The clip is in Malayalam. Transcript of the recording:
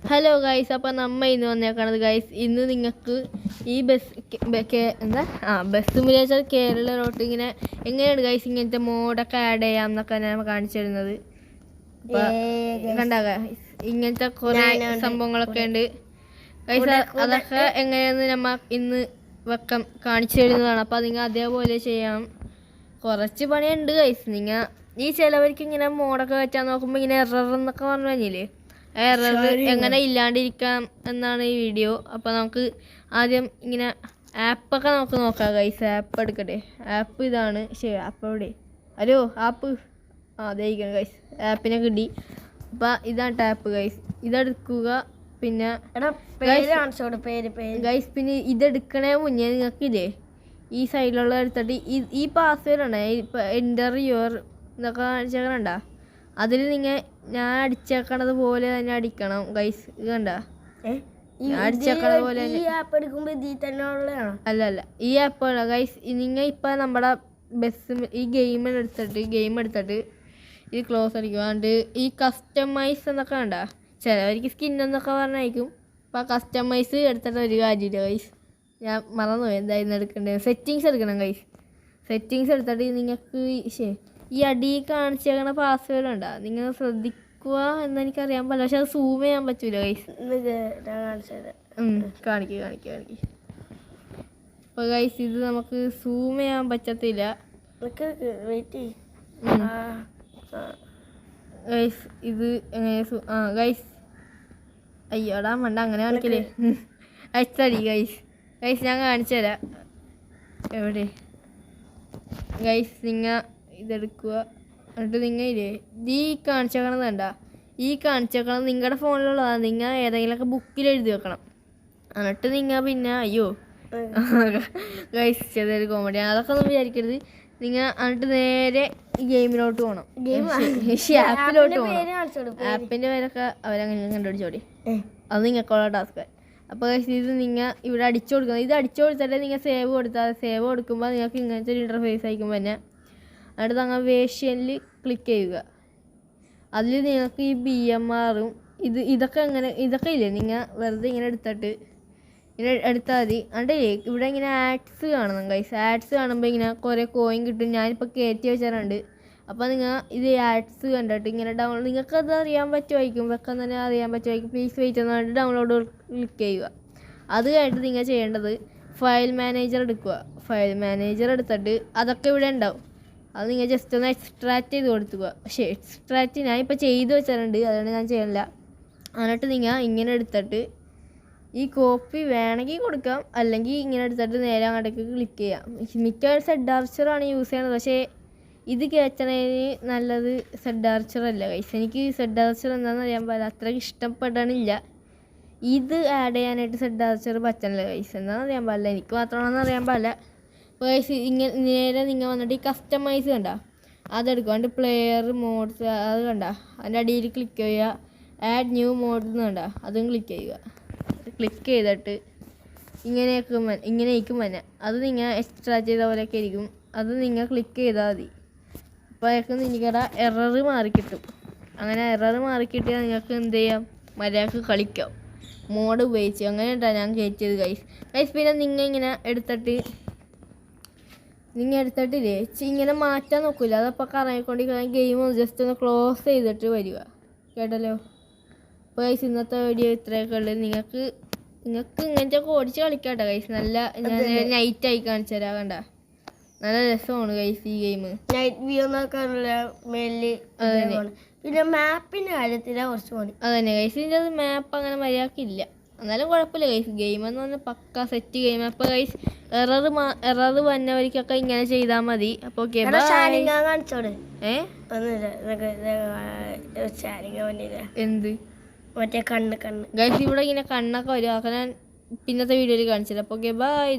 ഹലോ ഗൈസ്, അപ്പോൾ നമ്മൾ ഇന്ന് വന്നേക്കണത് ഗൈസ്, ഇന്ന് നിങ്ങൾക്ക് ഈ ബസ് സിമുലേറ്റർ കേരളയിലോട്ട് ഇങ്ങനെ എങ്ങനെയാണ് ഗൈസ് ഇങ്ങനത്തെ മോഡൊക്കെ ആഡ് ചെയ്യാം എന്നൊക്കെ ഞാൻ കാണിച്ചു തരുന്നത്. കണ്ട ഗൈസ്, ഇങ്ങനത്തെ കുറേ സംഭവങ്ങളൊക്കെ ഉണ്ട് ഗൈസ്. അതൊക്കെ എങ്ങനെയാന്ന് നമ്മൾ ഇന്ന് കാണിച്ചു തരുന്നതാണ്. അപ്പോൾ നിങ്ങൾ അതേപോലെ ചെയ്യണം. കുറച്ച് പണിയുണ്ട് ഗൈസ്. നിങ്ങൾ ഈ ചിലവർക്ക് ഇങ്ങനെ മോഡൊക്കെ വെച്ചാൽ നോക്കുമ്പോൾ ഇങ്ങനെ എറർ എന്നൊക്കെ പറഞ്ഞു കഴിഞ്ഞില്ലേ, എറർ എങ്ങനെ ഇല്ലാണ്ടിരിക്കാം എന്നാണ് ഈ വീഡിയോ. അപ്പോൾ നമുക്ക് ആദ്യം ഇങ്ങനെ ആപ്പൊക്കെ നമുക്ക് നോക്കാം ഗൈസ്. ആപ്പ് എടുക്കട്ടെ. ആപ്പ് ഇതാണ്. ശരി, ആപ്പ് എവിടെ? Hello app. അതായിരിക്കണം ഗൈസ്, ആപ്പിനെ കിട്ടി. അപ്പോൾ ഇതാണ് ടാപ്പ് ഗൈസ്. ഇതെടുക്കുക. പിന്നെ ഗൈസ്, പിന്നെ ഇതെടുക്കണേ മുന്നേ നിങ്ങൾക്കില്ലേ ഈ സൈഡിലുള്ള എടുത്തിട്ട് ഈ പാസ്വേഡ് ആണ് ഇപ്പം എൻ്റർ യുവർ എന്നൊക്കെ കാണിച്ചേക്കണണ്ട. അതിൽ ഞാൻ അടിച്ചേക്കണത് പോലെ തന്നെ അടിക്കണം ഗൈസ്. ഇത് കണ്ട, അടിച്ചേക്കണത് പോലെ അല്ല ഈ ആപ്പ് ഗൈസ്. നിങ്ങൾ ഇപ്പം നമ്മുടെ ഈ ഗെയിം എടുത്തിട്ട് ഇത് ക്ലോസ് അടിക്കും. അതുകൊണ്ട് ഈ കസ്റ്റമൈസ് എന്നൊക്കെ കണ്ട, ചിലവർക്ക് സ്കിന്നൊന്നൊക്കെ പറഞ്ഞായിരിക്കും. അപ്പോൾ കസ്റ്റമൈസ് എടുത്തിട്ട് ഒരു കാര്യമില്ല ഗൈസ്. ഞാൻ മറന്നുപോയി എന്തായിരുന്നു എടുക്കേണ്ടത്. സെറ്റിങ്സ് എടുക്കണം ഗൈസ്. സെറ്റിങ്സ് എടുത്തിട്ട് നിങ്ങൾക്ക് ഈ അടി കാണിച്ചേക്കണ പാസ്വേഡ് ഉണ്ടാ, നിങ്ങൾ ശ്രദ്ധിക്കുക എന്നെനിക്കറിയാൻ പറ്റില്ല. പക്ഷെ അത് സൂം ചെയ്യാൻ പറ്റൂല ഗൈസ്. കാണിക്കുക. അപ്പോൾ ഗൈസ്, ഇത് നമുക്ക് സൂം ചെയ്യാൻ പറ്റത്തില്ല ഗൈസ്. ഇത് എങ്ങനെ ഗൈസ്? അയ്യോടാ മണ്ട, അങ്ങനെ കാണിക്കല്ലേ. അടി ഗൈസ്. ഞാൻ കാണിച്ചു തരാം. എവിടെ ഗൈസ്? നിങ്ങൾ ഇതെടുക്കുക. എന്നിട്ട് ഇല്ലേ ഈ കാണിച്ചേക്കണത് വേണ്ട, ഈ കാണിച്ചേക്കണത് നിങ്ങളുടെ ഫോണിലുള്ളതാണ്. നിങ്ങൾ ഏതെങ്കിലുമൊക്കെ ബുക്കിൽ എഴുതി വെക്കണം. എന്നിട്ട് പിന്നെ അയ്യോ ഗൈസ്, ചെറിയൊരു കോമഡി, അതൊക്കെ ഒന്നും വിചാരിക്കരുത്. എന്നിട്ട് നേരെ ഈ ഗെയിമിലോട്ട് പോകണം. ആപ്പിലോട്ട് പോകണം. ആപ്പിൻ്റെ പേരൊക്കെ അവരങ്ങനെ കണ്ടുപിടിച്ചോടി. അത് നിങ്ങൾക്കുള്ള ടാസ്ക്. അപ്പോൾ ഇത് നിങ്ങൾ ഇവിടെ അടിച്ചു കൊടുക്കണം. ഇത് അടിച്ചു കൊടുത്തിട്ട് നിങ്ങൾ സേവ് കൊടുക്കുമ്പോൾ നിങ്ങൾക്ക് ഇങ്ങനത്തെ ഒരു ഇൻ്റർഫേസ് ആയിരിക്കുമ്പോൾ തന്നെ അടുത്ത് അങ്ങ് വേഷ്യനിൽ ക്ലിക്ക് ചെയ്യുക. അതിൽ നിങ്ങൾക്ക് ഈ BMRഉം ഇതൊക്കെ ഇല്ലേ, നിങ്ങൾ വെറുതെ ഇങ്ങനെ എടുത്തിട്ട് ഇങ്ങനെ എടുത്താൽ മതി. എന്നിട്ട് ഇവിടെ ഇങ്ങനെ ആഡ്സ് കാണണം ഗൈസ്. ആഡ്സ് കാണുമ്പോൾ ഇങ്ങനെ കുറേ കോയിൻ കിട്ടും. ഞാനിപ്പോൾ കയറ്റി വെച്ചാറുണ്ട്. അപ്പോൾ നിങ്ങൾ ഇത് ആഡ്സ് കണ്ടിട്ട് ഇങ്ങനെ ഡൗൺലോഡ്, നിങ്ങൾക്കത് അറിയാൻ പറ്റുമായിരിക്കും, വെക്കാൻ തന്നെ അറിയാൻ പറ്റുമായിരിക്കും. പ്ലീസ് വെയിറ്റ് എന്ന് പറഞ്ഞിട്ട് ഡൗൺലോഡ് ക്ലിക്ക് ചെയ്യുക. അത് കഴിഞ്ഞിട്ട് നിങ്ങൾ ചെയ്യേണ്ടത് ഫയൽ മാനേജർ എടുക്കുക. ഫയൽ മാനേജർ എടുത്തിട്ട് അതൊക്കെ ഇവിടെ ഉണ്ടാവും. അത് നിങ്ങൾ ജസ്റ്റ് ഒന്ന് എക്സ്ട്രാക്ട് ചെയ്ത് കൊടുക്കുക. പക്ഷേ എക്സ്ട്രാക്ട് ഞാനിപ്പോൾ ചെയ്ത് വെച്ചിട്ടുണ്ട്, അതുകൊണ്ട് ഞാൻ ചെയ്യണില്ല. എന്നിട്ട് നിങ്ങൾ ഇങ്ങനെ എടുത്തിട്ട് ഈ കോപ്പി വേണമെങ്കിൽ കൊടുക്കാം, അല്ലെങ്കിൽ ഇങ്ങനെ എടുത്തിട്ട് നേരെ അങ്ങോട്ടേക്ക് ക്ലിക്ക് ചെയ്യാം. മിക്ക സെഡ് ആർച്ചറാണ് യൂസ് ചെയ്യണത്. പക്ഷേ ഇത് കയറ്റണതിന് നല്ലത് സെഡ് ആർച്ചർ അല്ല ഗൈസ്. എനിക്ക് സെഡ് ആർച്ചർ എന്താണെന്ന് അറിയാൻ പാടില്ല, അത്രയ്ക്ക് ഇഷ്ടപ്പെടണില്ല. ഇത് ആഡ് ചെയ്യാനായിട്ട് സെഡ് ആർച്ചർ പറ്റണില്ല ഗൈസ്. എന്താണെന്ന് അറിയാൻ പാടില്ല, എനിക്ക് മാത്രമാണെന്ന് അറിയാൻ പാടില്ല. അപ്പോൾ ഗൈസ്, ഇങ്ങനെ നേരെ നിങ്ങൾ വന്നിട്ട് ഈ കസ്റ്റമൈസ് കണ്ട അതെടുക്കുക. അതിൻ്റെ പ്ലെയർ മോഡ്സ് അത് കണ്ട, അതിൻ്റെ അടിയിൽ ക്ലിക്ക് ചെയ്യുക. ആഡ് ന്യൂ മോഡ്സ് കണ്ട, അതും ക്ലിക്ക് ചെയ്യുക. ക്ലിക്ക് ചെയ്തിട്ട് ഇങ്ങനെയൊക്കെ വന്നെ അത് നിങ്ങൾ എക്സ്ട്രാക്ട് ചെയ്ത പോലെയൊക്കെ ആയിരിക്കും. അത് നിങ്ങൾ ക്ലിക്ക് ചെയ്താൽ മതി. അപ്പോഴേക്കും നിങ്ങളുടെ എറർ മാറിക്കിട്ടും. അങ്ങനെ എറർ മാറിക്കിട്ടിയാൽ നിങ്ങൾക്ക് എന്ത് ചെയ്യാം, മര്യാദക്ക് കളിക്കാം മോഡ് ഉപയോഗിച്ച്. അങ്ങനെ ഉണ്ടാ ഞാൻ കയറ്റിയത് ഗൈസ്. പിന്നെ നിങ്ങൾ എടുത്തിട്ടില്ലേ ഇങ്ങനെ മാറ്റാൻ നോക്കില്ല. അതപ്പോൾ കറങ്ങിക്കൊണ്ടിരിക്കുന്ന ഗെയിം ജസ്റ്റ് ഒന്ന് ക്ലോസ് ചെയ്തിട്ട് വരിക. കേട്ടല്ലോ? അപ്പോൾ ഗൈസ്, ഇന്നത്തെ വീഡിയോ ഇത്രയൊക്കെ ഉള്ളത്. നിങ്ങൾക്ക് ഇങ്ങനത്തെ ഓടിച്ച് കളിക്കാട്ടോ ഗൈസ്. നല്ല ഞാൻ നൈറ്റായി കാണിച്ചു തരാം. കണ്ട, നല്ല രസമാണ് ഗൈസ് ഈ ഗെയിം. നൈറ്റ് വ്യൂ നോക്കാനുള്ള പിന്നെ മാപ്പിന്റെ കാര്യത്തില കുറച്ച് മതി. അതന്നെ ഗൈസ്, ഇതിൻ്റെ അത് മാപ്പ് അങ്ങനെ മര്യാദക്കില്ല. എന്നാലും കുഴപ്പമില്ല ഗൈസ്. ഗെയിം എന്ന് പറഞ്ഞാൽ പക്ക സെറ്റ് ഗെയിം. അപ്പോൾ ഗൈസ്, എറർ വന്നവർക്കൊക്കെ ഇങ്ങനെ ചെയ്താൽ മതി. അപ്പോൾ കാണിച്ചോട് എന്ത് മറ്റേ കണ്ണ് ഗൈസ്, ഇവിടെ ഇങ്ങനെ കണ്ണൊക്കെ വരും. അതൊക്കെ ഞാൻ പിന്നത്തെ വീഡിയോയിൽ കാണിച്ചില്ല. അപ്പോൾ ബൈ.